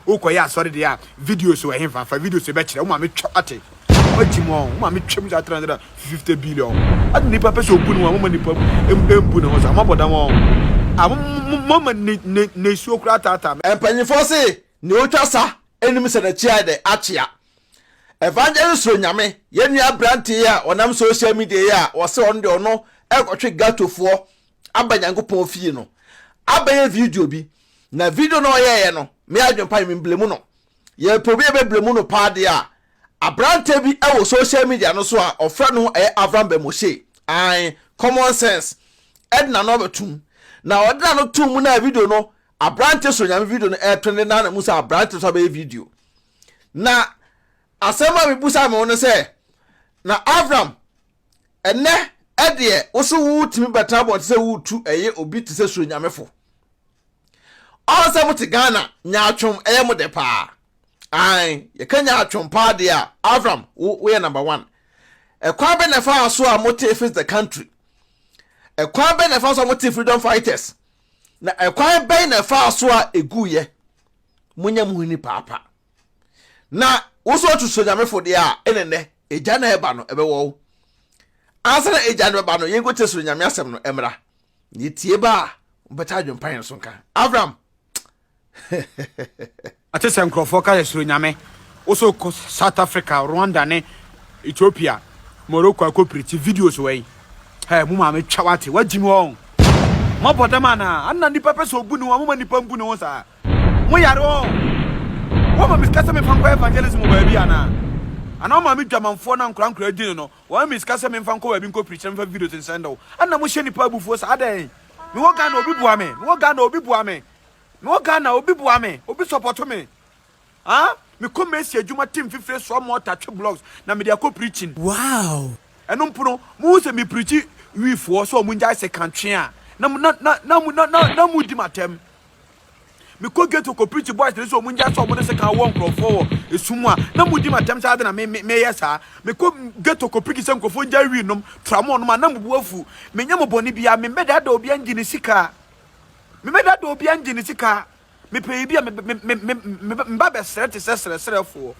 ukoya sorry dia videos we him fa videos be kire wo me twa ate wajimo wo me twem za 350 billion ade nipa pese obu no wo nipa embu no so amaboda mo mama ne su okura tata empanyifo se ne otwa sa enim se na chia de achia evangelist Suro nyame yenua brante ya onam social media ya wo se on de ono ekotwe gatofo abanyankopon fie no abanye video bi na video no ye no me adwempa me mblemu no ye probi e beblemu no paade a abrante bi e wo social media no so a ofra no Avraham Ben moshe common sense edna no betum na odna no tum na video no abrante Suro nyame video no trend na musa abrante so be video na asema bibusa me no se na Avraham ene ede woso wutimi beta bo se wutu obi te se Suro nyamefo onse muti Ghana nyatum mo de pa ye kanya atwom pa de a Avraham we number 1 ekwan be na fa so a mote face the country ekwan be na fa so mote freedom fighters na ekwan be na fa so a eguye munyam huni papa na woso tu Suro nyamefo de a enene eja na eba no ebe wo asana eja na eba no yengo te Suro nyame asem no emra ni tie ba beta adwompan so nka Avraham ate se nkrofo ka Suro nyame oso ko South Africa Rwanda ne Ethiopia Morocco akopiriti videos we mu ma me twawate wagimi won mo bodama na anna nipa pese obu ni wo mo nipa mbu ni wo sa mo yare wo ma miskasa me fanko evangelism ba bi ana ma me dwamanfo na nkran din no wo miskasa me fanko ba bi nko preach me videos in sendo anna mo hye nipa abufuo sa adan me wo ga na obi bua me no Ghana obi bua me obi support me me come esi adwuma team fifre so mo tatwe blogs na me dey go preaching wow eno mpuno mu se me preach wifo so mu nja se kantwe a na mu di matem me ko get ko preach boys so mu nja so mo se kan won crofo esumu a na mu di matem sa na me yesa me ko get ko preach se nkofo nja wi nom tramo no na mu buafu me nya mo boni bia me meda da obi angine sika me meda do obi angine sika me pay bia me ba be sere serefo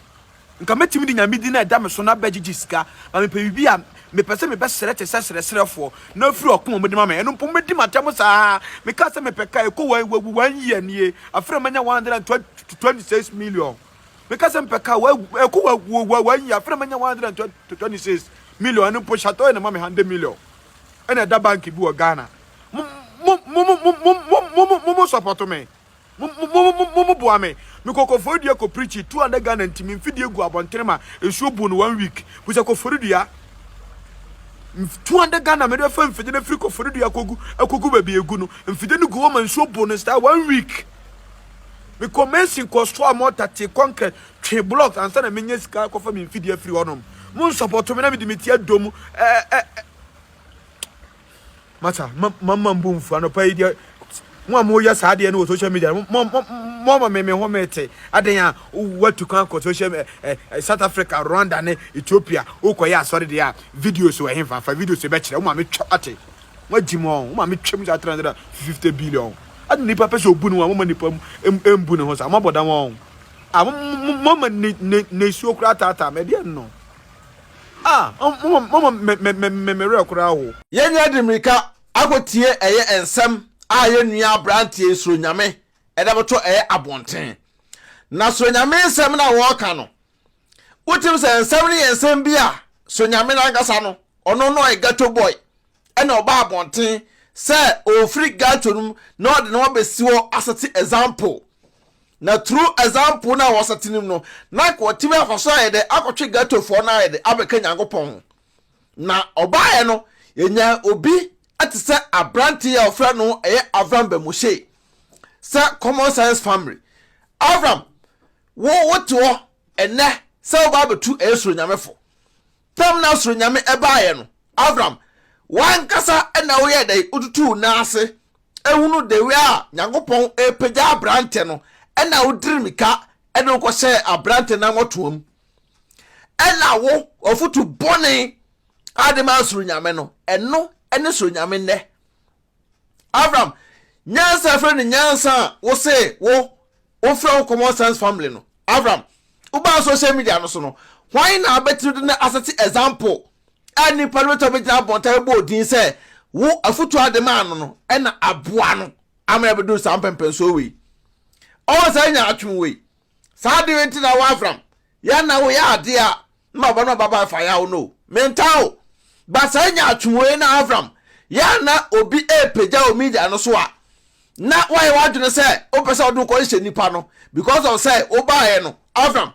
nka metimi di nyame di na da me so na bagigi sika ma me pay bia me pese me be sere serefo na firi okon mo di ma me eno pom di matem sa me ka se me peka e ko 1 year nie afre manya 126 million me ka se me peka e ko 1 year afre manya 126 million eno po chateau na ma me 100 million ena da bank bi wo Ghana mo support me mo boa me koko foridua ko preach 200 Ghana ntimi mfidie gu abontrema esuo bu no 1 week busa ko foridua 200 Ghana me do fa mfidie na free ko foridua kogu ba bi egu no mfidie no gu wo man suo bu no star 1 week me commencing ko so amota te concrete twe blocks ansa na menye sika ko fa me mfidie free onom mo support me na me dimiti adom mata mama mbumfu anopa idia mo ya saade na social media mo me ho mete adan watu kan ko social South Africa Rwanda ne Ethiopia ukoya sorry dia videos we him fa videos be kire wo me twate wajimo wo me twem za 350 billion ade nipa pese obu no mo nipa embu no so amaboda mo mo ne su okura tata me dia no me rekura wo yenya dimrika akotie ensem yenua brante Suro nyame edaboto abonten na Suro nyame ensem na wo ka no wotim se ensem ne ensem bia Suro nyame na ngasa no ono no gato boy ena oba abonten se ofri gato num na ode no besiwo asati example na true example na wasatinim no na ko timi afaso ayede akotwe gato fo na ayede abeka nyankopon na obaye no yenya obi atise abrante ya ofra no Avraham Ben moshe sa common sense family Avraham wo to ene sa oba betu Suro nyamefo tam na Suro nyame ebaye no Avraham wan kasa na wo ye dai ututu na ase ehunu de we a nyankopon epega abrante no ena udrimika ena ko se abrante na ngotom ena wo ofutu boni adema Suro nyame no eno ene Suro nyame ne Avraham nyansa friend nyansa wo se wo ofra common sense family no Avraham uba social media no so no why na betu de na asset example ani parliament be jina bonta be odin say wo afutu adema no na aboa no amara be do sam pempen so we o say nya atwum we sa de enti na wa Avraham ya na wo ya ade a ma ba no baba fa ya wo no mental ba say nya atwum we na Avraham ya na obi peja o media no so a na why wadwene say o pese odun ko hye nipa no because of say o ba ye no Avraham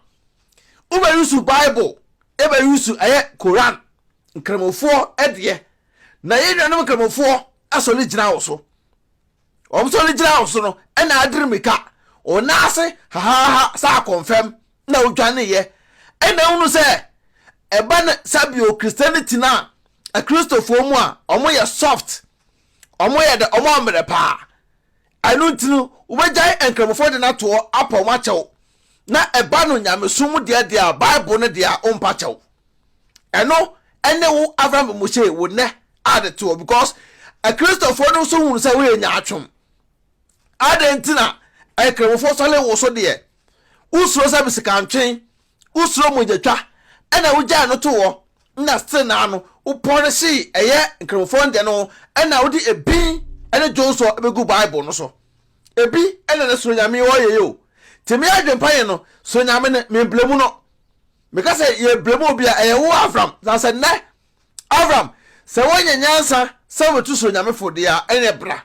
uba use Bible eba use Quran nkramofo ede na ye nwanam nkramofo asoli gina wo so omsoli gina wo so no na adrimika ona ase ha sa confirm na odwane ye na unu say eba na sabio Christianity na a Christopher mu a omo ye soft omo ye de omo amre pa anu ntinu ubejai nkramofo de na to apa ma chew na eba no nyame sum de Bible ne de ompa chew eno ene wo Avraham Ben moshe wo ne add to because a Christopher no so hu say we nya atwom adentina nkramofo sole wo so de usuro sa bisika ntwen usuro mojatwa ena wo ja no to wo na still na no upolicy nkramofo de no ena wo di ebi ene jonso ebegu Bible no so ebi ene ne suro nyame wo ye yo temi adwempa no so nyame ne memblemu no meka say ye blemu obi a wo Avraham na say ne Avraham say wonya nyansa say wetu suro nyame fode a ene bra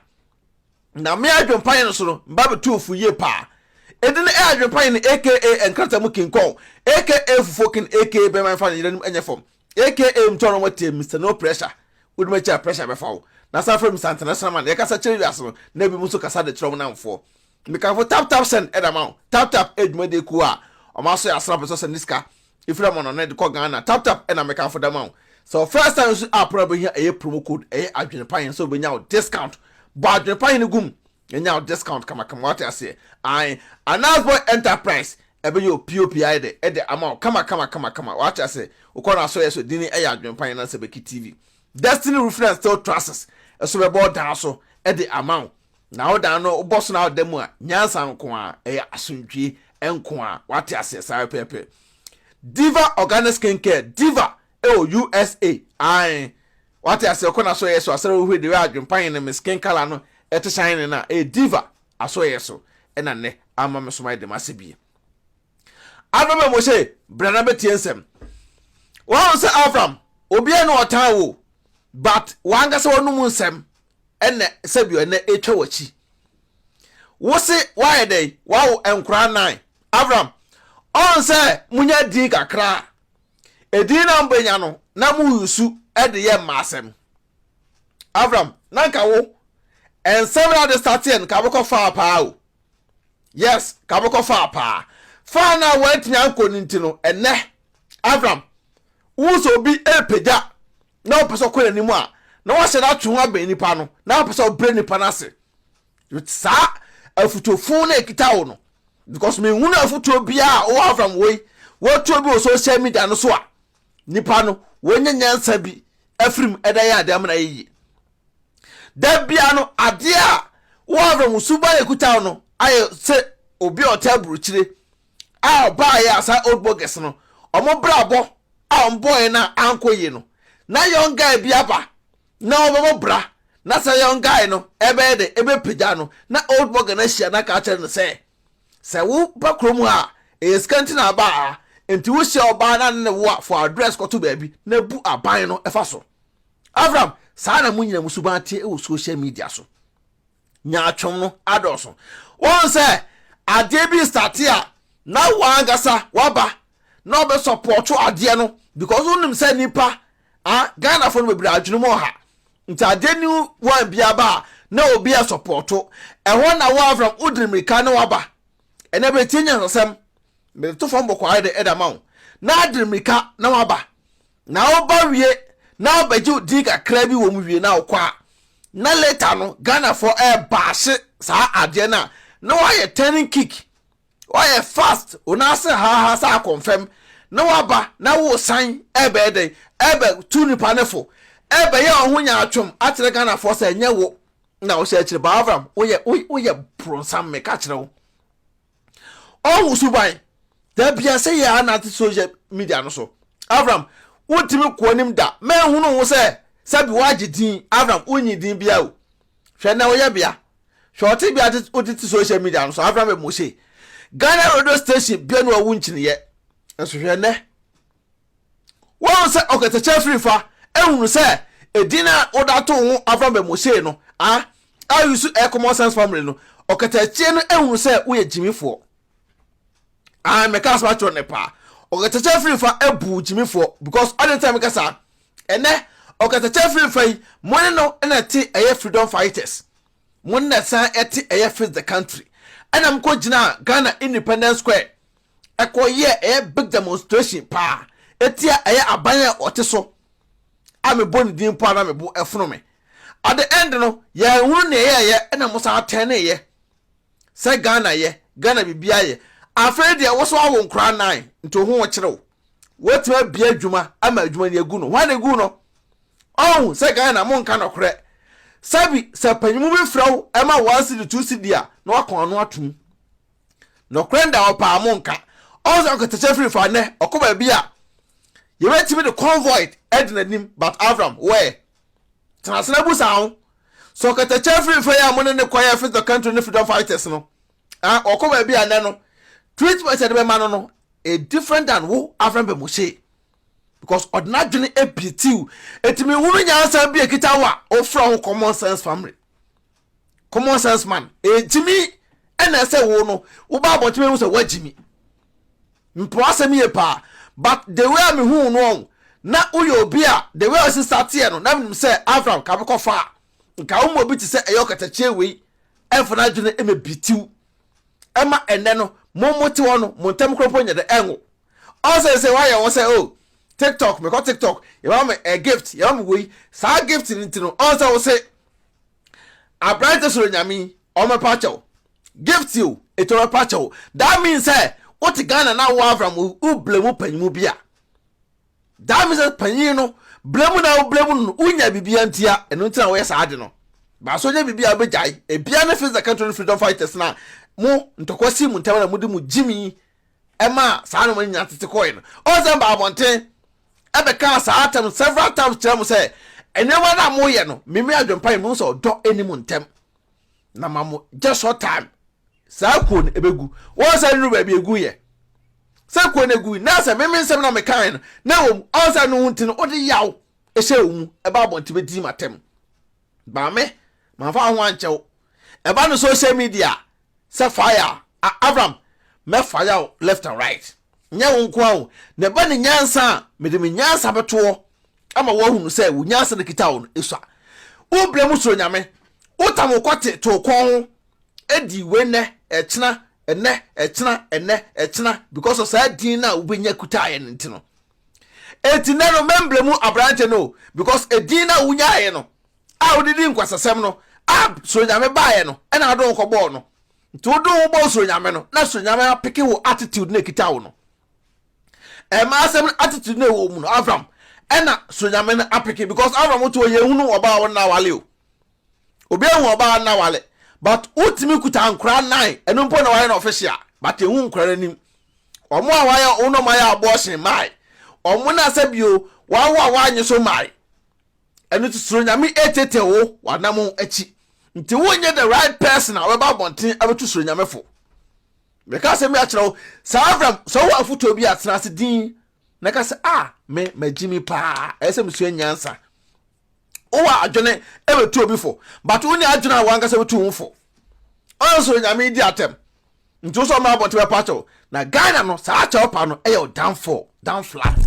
na me adwempa no so no mba betu ofu ye pa edine adwempa no aka enkrata mu kinkon aka fufokin aka be man fa ne yenim enye fom aka mtono motie Mr No Pressure would make your pressure be fall na sa from Santa National man ye kasa chiri aso na bi mu so kasa de trom namfo me kan for tap send edamount tap edwuma de ku a o ma so ya sra person send niska ifra mo no na de ko Ghana tap na me kan for damount so first time so apro be here promo code adwene pan so be nya discount but adwene pan ni gum nya discount kama what I say I Announcement Enterprise ebe yo POPI de amount kama what I say ukona so yeso dini adwene pan na se be TV Destiny Reference still trusts so be board down so the amount now down no boss now dem a nyansa nko a asundwe enko a what I say sai pepe Diva Organic Skincare Diva USA I what I say ukona so yeso asere wo de adwene pan na skin color no ete shine na Diva aso yeso na ne ama me so mai dem asebie Avraham Ben moshe brana betiensem won se Avraham obi na otan wo but wanga se wonu nsem ene sabio ene etwa wachi wo se why dey wow enkra nan Avraham on se munya di kakra edi na mbenya no na mu yusu ede ye masem Avraham nanka wo ensem na de starten ka boko fa pa o yes ka boko fa pa fa na wet nya nko nintino ene Avraham wo so bi epeja na opeso kwere ni mu a na wo se na twu aba nipa no na opeso bre nipa na se sa afutofu na ekita wo no because me hu na afuto bia o Avraham wo to bi o social media no so a nipa no wo nyanyansa bi afrim eda ya ade amna yi da bia no ade a wo Avraham suba ekita wo no aye se obi otaburu chire a ba ya sa old bogus no omo brabo a boy na ankoyi no na young guy bi aba na obo bra na sa young guy no ebe pija no na old boy na hia na ka chere no se wo bakrom ha skanti na ba enti wo hia oba na ne wo for address ko to baby na bu aban no efa so Avraham sa na munyina musuba tie e social media so nyatwom no adoso won se ade bi start a na wangasa waba na obe support ade no because unim say nipa Ghana for no be adwunu mo ha nta ade ni wan bia ba na obi a support ehwo na wa Avraham udrimika na waba ene be tinya nsem me to fo mbokwa ide edamount na adrimika na waba na oba wie na obaji di kakra bi wo mu wie na okwa na later no Ghana for baashe sa ade na wa turning kick wa fast una se ha sa confirm na waba na wo san ebe tu nipa nefo ebe ye ohun nya atwom atere Ghana for say nye wo na wo se akire ba Avraham wo ye pronsam me ka kire wo oh subai there be a say ya na social media no so Avraham wontimi konim da me hunu wo se sabi waje din Avraham unyi din bia o hwe na wo ya bia hwe bia otiti social media no so Avraham Ben moshe Ghana radio station bia no wo nchine ye enso hwe ne wo se okete free fa ehunu se edina odato ho Avraham Ben moshe no ayusu common sense family no okete chie no ehunu se wo ye jimifo me ka sma cho ne pa okete free fa ebu jimifo because all the time kasa ene okete free fa money no na ti eye freedom fighters money na san eti eye face the country ana mko gina Ghana Independence Square ekoye big demonstration pa etia eye abanya oteso ame boni din pa na me bu efuno me at the end no ya hunu ne ye na musa atene ye se Ghana bibia ye afred ye woso awo nkra nan nto ho wo kire wo wetima bia adwuma ama adwuma ne agu no hwan agu no oh se Ghana mo nka no kore sabi se panyimu bi frawo ema 1 cedi 2 cedi a no akon no atum no krenda opa mo nka also okete free for ne okoba bia ye wetimi the convoy ednanim but Avraham where transna bu sawo so okete free for ya mo ne kwaya fit the country ne freedom fighters no okoba bia ne no treatment de be man no a different than wo Avraham Ben moshe because ordinary epitiu etimi hunu nyansa bia kitawa ofra common sense family common sense man etimi ena se wo no wo ba bo timi hu se wagimi mpo asemi e pa but the way me hu no na uyo bia the way asi start here no na me say Avraham ka be kofa nka wo mo bi ti se eyokata chewe enfo na dwene emebitiu ema ene no momote wono montem kropo nya de enwo also say why you say oh TikTok me ko TikTok you want me a gift you want me we sa gift ni ntino also say abrante Suro nyame o me pacho gift you eto pacho that means say what Ghana na wo Avraham u blemu panyimu bia that means panyin no blemu na wo blemu no unya bibia ntia eno ntina wo yesa ade no ba so nya bibia bejai e bia na face the country freedom fighters na mo ntokwasi mu ntawa na mudi mu jimi ema saa no nya tete coin o ze ba abonten ebe ka saa atem several times tell mo say enema na mo ye no mimi adwempan mo so do enimu ntem na mamo just short time saa ko ne ebegu wo say nu ba bi egu ye saa ko ne egu na say mimi nsem na me kan na wo o say no hunti no odi yaw e hye wo eba abonten be di matem ba me ma fa ho anchew eba no social media say fire Avraham me fire left and right nya won ko awo ne ba ne nyansa me de me nyansa beto ama wo hunu say wo nyansa ne kita wo esua wo blemu Suro nyame wo tam kote to kon edi we ne echena echena because of say din na wo benya kuta ye ntino etina no memblemu abrante no because edin na wo nya ye no a wo didi nkwasasem no Suro nyame ba ye no e na do ko bo no to do wo Suro nyame no na Suro nyame apike wo attitude na kita wo no ma asem attitude na wo mu no Avraham e na Suro nyame na apike because Avraham to ye hunu oba wo na wale o obi ehun oba na wale but ultimi kuta nkra nine eno mpo na wale na official but ehun nkra nim omo a waya ono maya abortion mai omo na sabio wa anyi so mai eno to Suro nyame etete wo wanam achi nti wonye the right person a we ba bonten abetu Suro nyame fo because me akira sa Avraham so wa foto bi atena se din na ka se me magimi pa ese msua nyansa o wa adwene ebetu obi fo but woni adwene a wanka se betu fo o Suro nyame di atem nti so ma bonten be pacho na Ghana no sa acha pa no down flat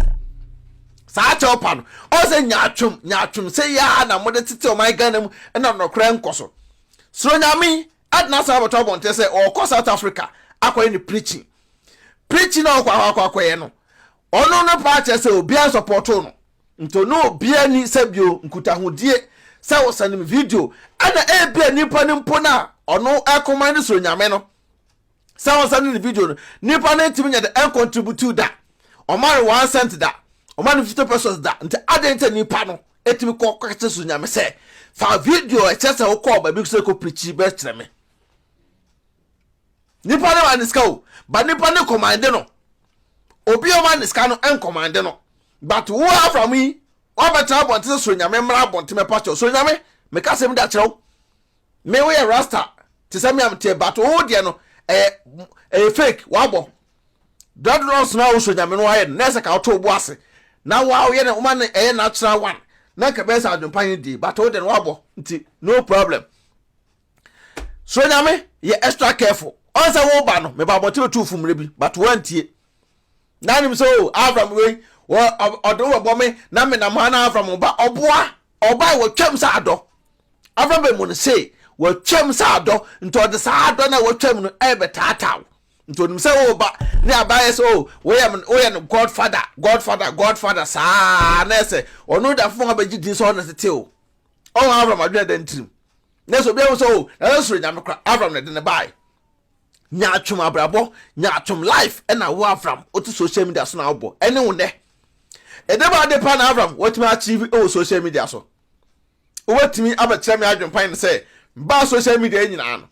sa acha pa no o se nyatum se ya na mo de tete o my Ghana mu na no kra nkoso Suro nyame adna sa betu bonten se o ko South Africa akoye ni preaching na akwa no ono no pa che se obi an support no nto no obi ani sabio nkuta hodie se wo sanim video ana ebia nipa ni mpo na ono akoma ni Suro nyame no se wo sanim video no nipa na timi nya de contribute da o mare 1 cent da o mare 50 pesos da nti adenta nipa no etimi ko kwakete Suro nyame se fa video e che se wo ko ba bi se ko preach be kire me nipa ne man ska o ba nipa ne command no obi o man ska no en command no but wo Avraham yi wa beta bonte soro nyame mra bonte me pastor soro nyame me ka sem da kyerɛw me we rasta te say me am te but wo de no fake wa bo that runs now soro nyame no aye na se ka to obu ase na wa wo ye ne woman natural one na ka be sa adwumpan di but wo de no wa bo nti no problem soro nyame ye extra careful on say wo ba no me ba bonte otu fumre bi but one tie na nim so Avraham we odo wo me na me na ma na Avraham ba oboa oba wo twam sa ado Avraham be mo ne say wo twam sa ado nto de sa ado na wo twam no e be tataw nto nim say wo ba ne abaye so wo ye no godfather sa na say onu da fo ba gidi so na tete o Avraham adwe da ntrim na so be wo so na so nyame kra Avraham na de ne bai nyatum abrabo nyatum life na wo Avraham otu social media so na obo ene wo ne edeba de pa na Avraham what me achieve o social media so wotimi abakira me adwempan say ba social media nyina no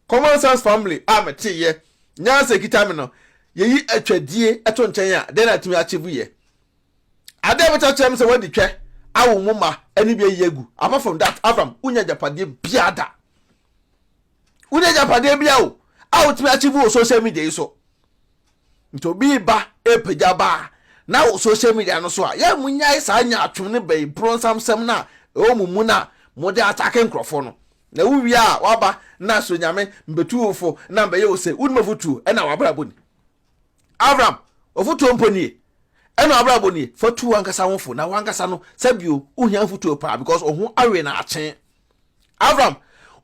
common sense family ametiye nyanse kita me no yeyi atwadie eto nchen a de na timi achieve ye ade beta chem say wadi twa awo muma eni bia yegu apart from that Avraham unya japade biada unya japade bia o awo timi achieve o social media so nto bi ba epeja ba na o social media no so a ya munya isa anya atwom ne bai bron samsam na o mumu na mode atake nkrofo no na wuwi a waba na so nyame mbetu ofo na mbaye o se uduma futu na wabra boni Avraham ofutu mponi ena wabra boni fatu ankasa wofo na wankasa no sabio ohia futu pa because ohu awe na achen Avraham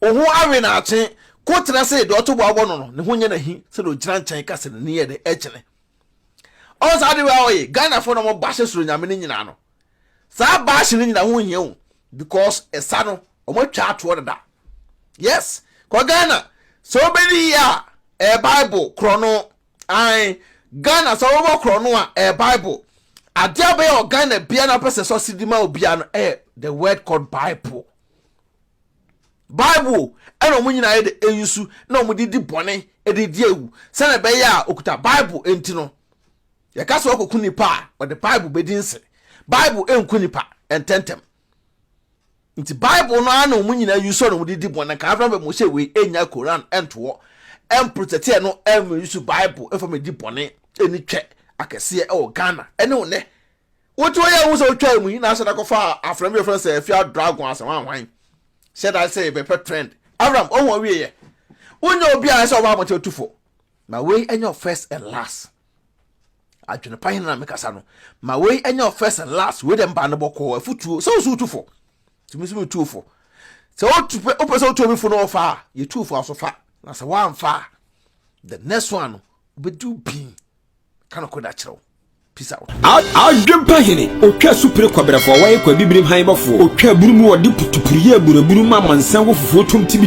ohu awe na achen ko tena se do to bo abo no ne ho nya na hi se do gira nchan ka se ne ye de echene o sa de wa oye Ghana fo no mo bashe soro nyame ne nyina no sa bashe ne nyina ho hia o because esa no o mo twa ato da yes ko Ghana so beni ya Bible krono ai Ghana so wo krono a Bible adia be o Ghana bia na pese so sidima obia no the word called Bible eno mo nyina de eyusu na mo didi bone edidi ewu se na be ya okuta Bible enti no ye ka so okokuni pa o the Bible bedinse Bible enkunipa ententem nti Bible no ana mo nyina yusu no mo didi bone ka Avraham be moshe we enya Quran ento protect no yusu Bible efo me di bone eni twe akese o Ghana ene wo ne wotu ya wo so twa mu na so da ko fa Avraham be friend say afia dragon ase wan said I say be trend Avraham o won we ye wonyo obi a say o ba mo tufo na we enya first and last adwene pan na me kasa no ma we enya first and last we dem ba no boko afutuo so tufo tumi tufo so o pese o to fo no fa ye tufo aso fa na say wan fa the next one be do bin kana ko da kyerɛw peace out adwempa hene otwa supre kwabrafo waye kwa bibrim han bafo otwa burumu wode putupuriye buraburu ma mansan wo fufuo tomti